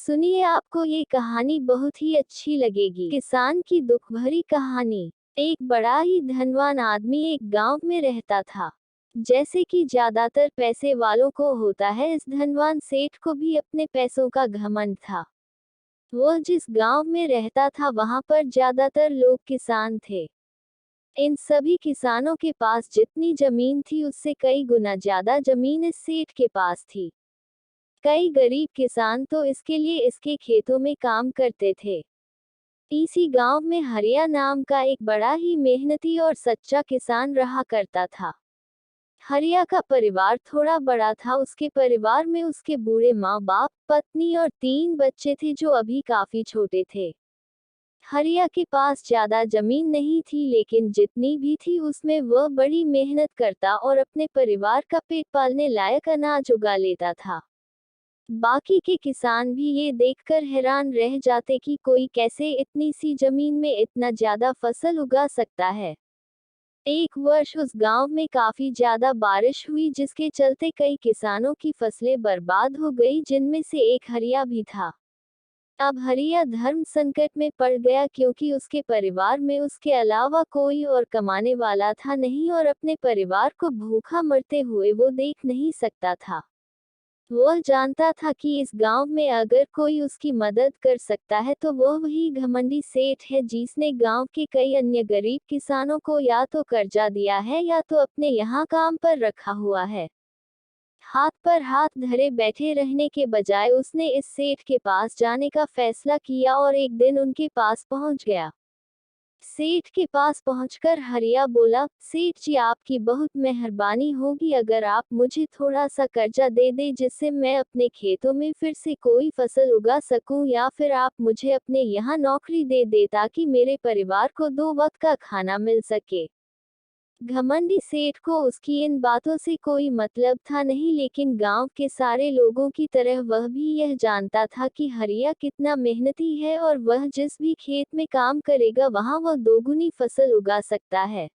सुनिए, आपको ये कहानी बहुत ही अच्छी लगेगी। किसान की दुख भरी कहानी। एक बड़ा ही धनवान आदमी एक गांव में रहता था। जैसे कि ज्यादातर पैसे वालों को होता है, इस धनवान सेठ को भी अपने पैसों का घमंड था। वह जिस गांव में रहता था वहां पर ज्यादातर लोग किसान थे। इन सभी किसानों के पास जितनी जमीन थी उससे कई गुना ज्यादा जमीन इस सेठ के पास थी। कई गरीब किसान तो इसके लिए इसके खेतों में काम करते थे। इसी गांव में हरिया नाम का एक बड़ा ही मेहनती और सच्चा किसान रहा करता था। हरिया का परिवार थोड़ा बड़ा था। उसके परिवार में उसके बूढ़े माँ बाप, पत्नी और 3 बच्चे थे जो अभी काफी छोटे थे। हरिया के पास ज्यादा जमीन नहीं थी, लेकिन जितनी भी थी उसमें वह बड़ी मेहनत करता और अपने परिवार का पेट पालने लायक अनाज उगा लेता था। बाकी के किसान भी ये देखकर हैरान रह जाते कि कोई कैसे इतनी सी जमीन में इतना ज्यादा फसल उगा सकता है। एक वर्ष उस गांव में काफी ज्यादा बारिश हुई, जिसके चलते कई किसानों की फसलें बर्बाद हो गई, जिनमें से एक हरिया भी था। अब हरिया धर्म संकट में पड़ गया, क्योंकि उसके परिवार में उसके अलावा कोई और कमाने वाला था नहीं और अपने परिवार को भूखा मरते हुए वो देख नहीं सकता था। वह जानता था कि इस गांव में अगर कोई उसकी मदद कर सकता है तो वह वही घमंडी सेठ है, जिसने गांव के कई अन्य गरीब किसानों को या तो कर्जा दिया है या तो अपने यहाँ काम पर रखा हुआ है। हाथ पर हाथ धरे बैठे रहने के बजाय उसने इस सेठ के पास जाने का फैसला किया और एक दिन उनके पास पहुंच गया। सेठ के पास पहुंचकर हरिया बोला, सेठ जी, आपकी बहुत मेहरबानी होगी अगर आप मुझे थोड़ा सा कर्जा दे दे, जिससे मैं अपने खेतों में फिर से कोई फसल उगा सकूं, या फिर आप मुझे अपने यहाँ नौकरी दे दे ताकि मेरे परिवार को 2 वक्त का खाना मिल सके। घमंडी सेठ को उसकी इन बातों से कोई मतलब था नहीं, लेकिन गांव के सारे लोगों की तरह वह भी यह जानता था कि हरिया कितना मेहनती है और वह जिस भी खेत में काम करेगा वहां वह दोगुनी फसल उगा सकता है।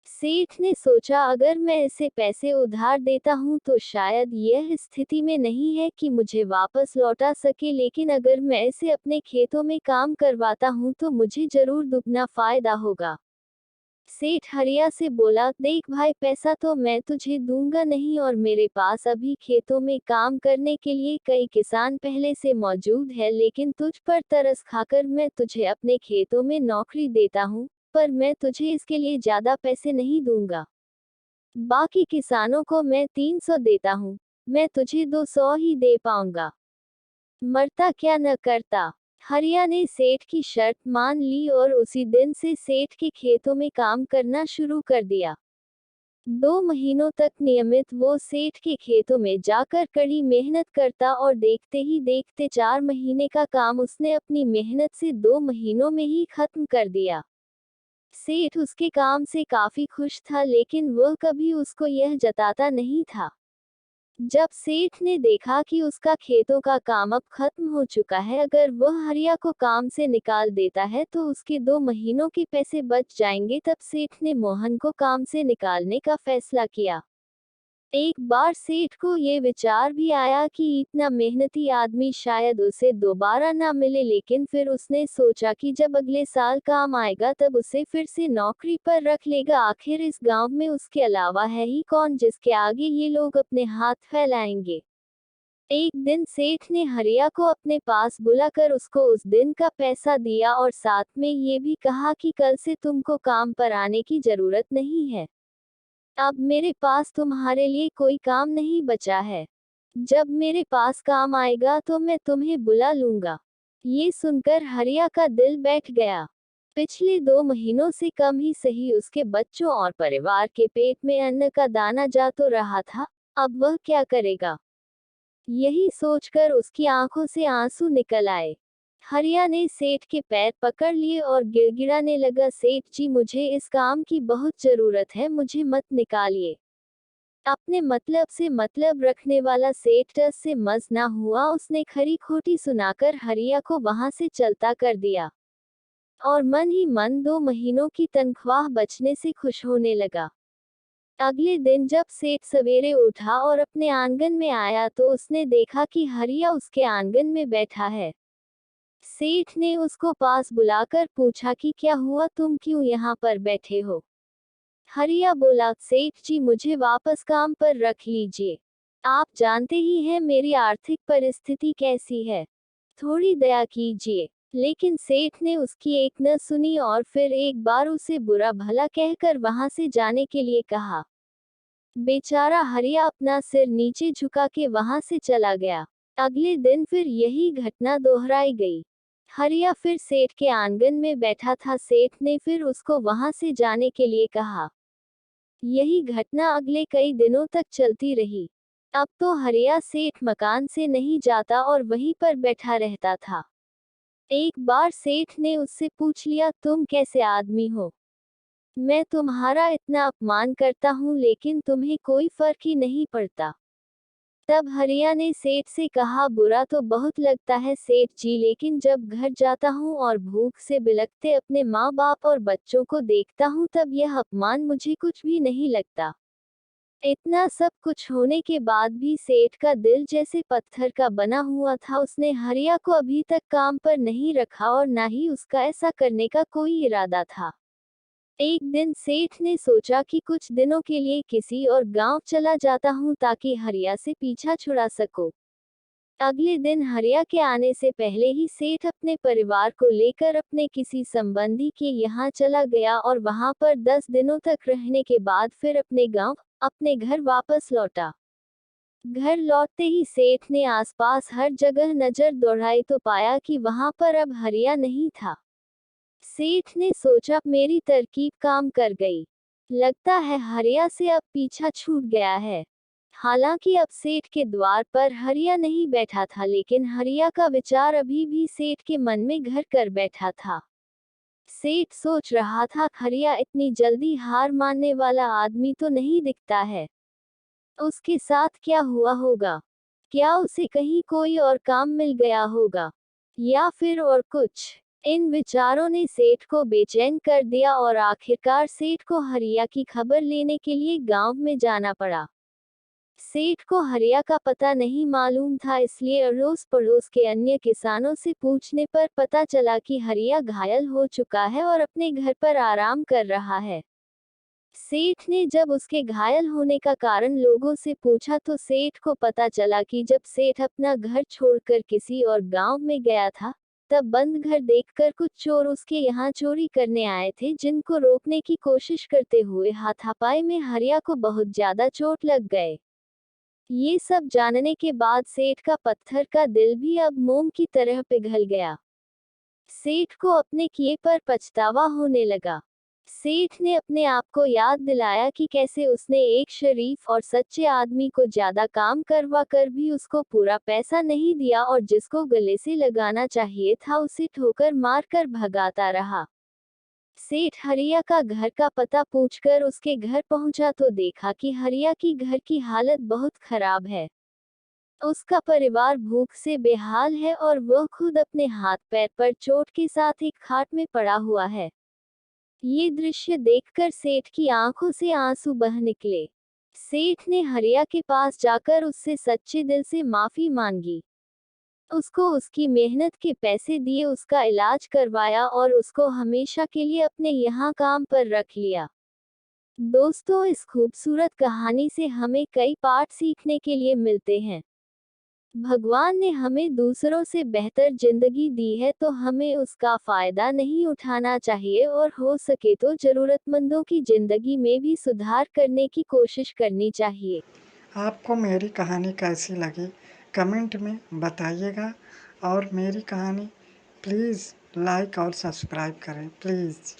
सेठ ने सोचा, अगर मैं इसे पैसे उधार देता हूं तो शायद यह स्थिति में नहीं है कि मुझे वापस लौटा सके, लेकिन अगर मैं इसे अपने खेतों में काम करवाता हूं तो मुझे जरूर दुगना फायदा होगा। सेठ हरिया से बोला, देख भाई, पैसा तो मैं तुझे दूंगा नहीं और मेरे पास अभी खेतों में काम करने के लिए कई किसान पहले से मौजूद है, लेकिन तुझ पर तरस खाकर मैं तुझे अपने खेतों में नौकरी देता हूँ, पर मैं तुझे इसके लिए ज्यादा पैसे नहीं दूंगा। बाकी किसानों को मैं 300 देता हूँ, मैं तुझे 200 ही दे पाऊंगा। मरता क्या न करता। हरिया ने सेठ की शर्त मान ली और उसी दिन से सेठ के खेतों में काम करना शुरू कर दिया। 2 महीनों तक नियमित वो सेठ के खेतों में जाकर कड़ी मेहनत करता और देखते ही देखते 4 महीने का काम उसने अपनी मेहनत से 2 महीनों में ही खत्म कर दिया। सेठ उसके काम से काफी खुश था, लेकिन वह कभी उसको यह जताता नहीं था। जब सेठ ने देखा कि उसका खेतों का काम अब खत्म हो चुका है, अगर वह हरिया को काम से निकाल देता है तो उसके 2 महीनों के पैसे बच जाएंगे, तब सेठ ने मोहन को काम से निकालने का फैसला किया। एक बार सेठ को ये विचार भी आया कि इतना मेहनती आदमी शायद उसे दोबारा ना मिले, लेकिन फिर उसने सोचा कि जब अगले साल काम आएगा तब उसे फिर से नौकरी पर रख लेगा। आखिर इस गांव में उसके अलावा है ही कौन जिसके आगे ये लोग अपने हाथ फैलाएंगे। एक दिन सेठ ने हरिया को अपने पास बुलाकर उसको उस दिन का पैसा दिया और साथ में ये भी कहा कि कल से तुमको काम पर आने की जरूरत नहीं है। अब मेरे पास तुम्हारे लिए कोई काम नहीं बचा है। जब मेरे पास काम आएगा तो मैं तुम्हें बुला लूंगा। ये सुनकर हरिया का दिल बैठ गया। पिछले 2 महीनों से कम ही सही उसके बच्चों और परिवार के पेट में अन्न का दाना जा तो रहा था, अब वह क्या करेगा? यही सोचकर उसकी आंखों से आंसू निकल आए। हरिया ने सेठ के पैर पकड़ लिए और गिड़गिड़ाने लगा, सेठ जी, मुझे इस काम की बहुत जरूरत है, मुझे मत निकालिए। अपने मतलब से मतलब रखने वाला सेठ टस से मस ना हुआ। उसने खरी खोटी सुनाकर हरिया को वहां से चलता कर दिया और मन ही मन 2 महीनों की तनख्वाह बचने से खुश होने लगा। अगले दिन जब सेठ सवेरे उठा और अपने आंगन में आया तो उसने देखा कि हरिया उसके आंगन में बैठा है। सेठ ने उसको पास बुलाकर पूछा कि क्या हुआ, तुम क्यों यहाँ पर बैठे हो? हरिया बोला, सेठ जी मुझे वापस काम पर रख लीजिए। आप जानते ही हैं मेरी आर्थिक परिस्थिति कैसी है। थोड़ी दया कीजिए। लेकिन सेठ ने उसकी एक न सुनी और फिर एक बार उसे बुरा भला कहकर वहां से जाने के लिए कहा। बेचारा हरिया अपना सिर नीचे झुका के वहां से चला गया। अगले दिन फिर यही घटना दोहराई गई। हरिया फिर सेठ के आंगन में बैठा था। सेठ ने फिर उसको वहां से जाने के लिए कहा। यही घटना अगले कई दिनों तक चलती रही। अब तो हरिया सेठ मकान से नहीं जाता और वहीं पर बैठा रहता था। एक बार सेठ ने उससे पूछ लिया, तुम कैसे आदमी हो? मैं तुम्हारा इतना अपमान करता हूँ लेकिन तुम्हें कोई फर्क ही नहीं पड़ता। तब हरिया ने सेठ से कहा, बुरा तो बहुत लगता है सेठ जी, लेकिन जब घर जाता हूँ और भूख से बिलखते अपने माँ बाप और बच्चों को देखता हूँ तब यह अपमान मुझे कुछ भी नहीं लगता। इतना सब कुछ होने के बाद भी सेठ का दिल जैसे पत्थर का बना हुआ था। उसने हरिया को अभी तक काम पर नहीं रखा और ना ही उसका ऐसा करने का कोई इरादा था। एक दिन सेठ ने सोचा कि कुछ दिनों के लिए किसी और गांव चला जाता हूं ताकि हरिया से पीछा छुड़ा सको। अगले दिन हरिया के आने से पहले ही सेठ अपने परिवार को लेकर अपने किसी संबंधी के यहाँ चला गया और वहां पर 10 दिनों तक रहने के बाद फिर अपने गांव, अपने घर वापस लौटा। घर लौटते ही सेठ ने आसपास हर जगह नजर दौड़ाई तो पाया कि वहां पर अब हरिया नहीं था। सेठ ने सोचा, मेरी तरकीब काम कर गई। लगता है हरिया से अब पीछा छूट गया है। हालांकि अब सेठ के द्वार पर हरिया नहीं बैठा था लेकिन हरिया का विचार अभी भी सेठ के मन में घर कर बैठा था। सेठ सोच रहा था, हरिया इतनी जल्दी हार मानने वाला आदमी तो नहीं दिखता है। उसके साथ क्या हुआ होगा? क्या उसे कहीं कोई और काम मिल गया होगा? या फिर और कुछ? इन विचारों ने सेठ को बेचैन कर दिया और आखिरकार सेठ को हरिया की खबर लेने के लिए गांव में जाना पड़ा। सेठ को हरिया का पता नहीं मालूम था, इसलिए अड़ोस पड़ोस के अन्य किसानों से पूछने पर पता चला कि हरिया घायल हो चुका है और अपने घर पर आराम कर रहा है। सेठ ने जब उसके घायल होने का कारण लोगों से पूछा तो सेठ को पता चला कि जब सेठ अपना घर छोड़कर किसी और गांव में गया था, तब बंद घर देखकर कुछ चोर उसके यहाँ चोरी करने आए थे, जिनको रोकने की कोशिश करते हुए हाथापाई में हरिया को बहुत ज्यादा चोट लग गए। ये सब जानने के बाद सेठ का पत्थर का दिल भी अब मोम की तरह पिघल गया। सेठ को अपने किए पर पछतावा होने लगा। सेठ ने अपने आप को याद दिलाया कि कैसे उसने एक शरीफ और सच्चे आदमी को ज्यादा काम करवा कर भी उसको पूरा पैसा नहीं दिया और जिसको गले से लगाना चाहिए था उसे ठोकर मारकर भगाता रहा। सेठ हरिया का घर का पता पूछकर उसके घर पहुंचा तो देखा कि हरिया की घर की हालत बहुत खराब है। उसका परिवार भूख से बेहाल है और वह खुद अपने हाथ पैर पर चोट के साथ एक खाट में पड़ा हुआ है। ये दृश्य देखकर सेठ की आंखों से आंसू बह निकले। सेठ ने हरिया के पास जाकर उससे सच्चे दिल से माफी मांगी। उसको उसकी मेहनत के पैसे दिए, उसका इलाज करवाया और उसको हमेशा के लिए अपने यहाँ काम पर रख लिया। दोस्तों, इस खूबसूरत कहानी से हमें कई पाठ सीखने के लिए मिलते हैं। भगवान ने हमें दूसरों से बेहतर जिंदगी दी है तो हमें उसका फायदा नहीं उठाना चाहिए और हो सके तो जरूरतमंदों की जिंदगी में भी सुधार करने की कोशिश करनी चाहिए। आपको मेरी कहानी कैसी लगी कमेंट में बताइएगा और मेरी कहानी प्लीज़ लाइक और सब्सक्राइब करें प्लीज़।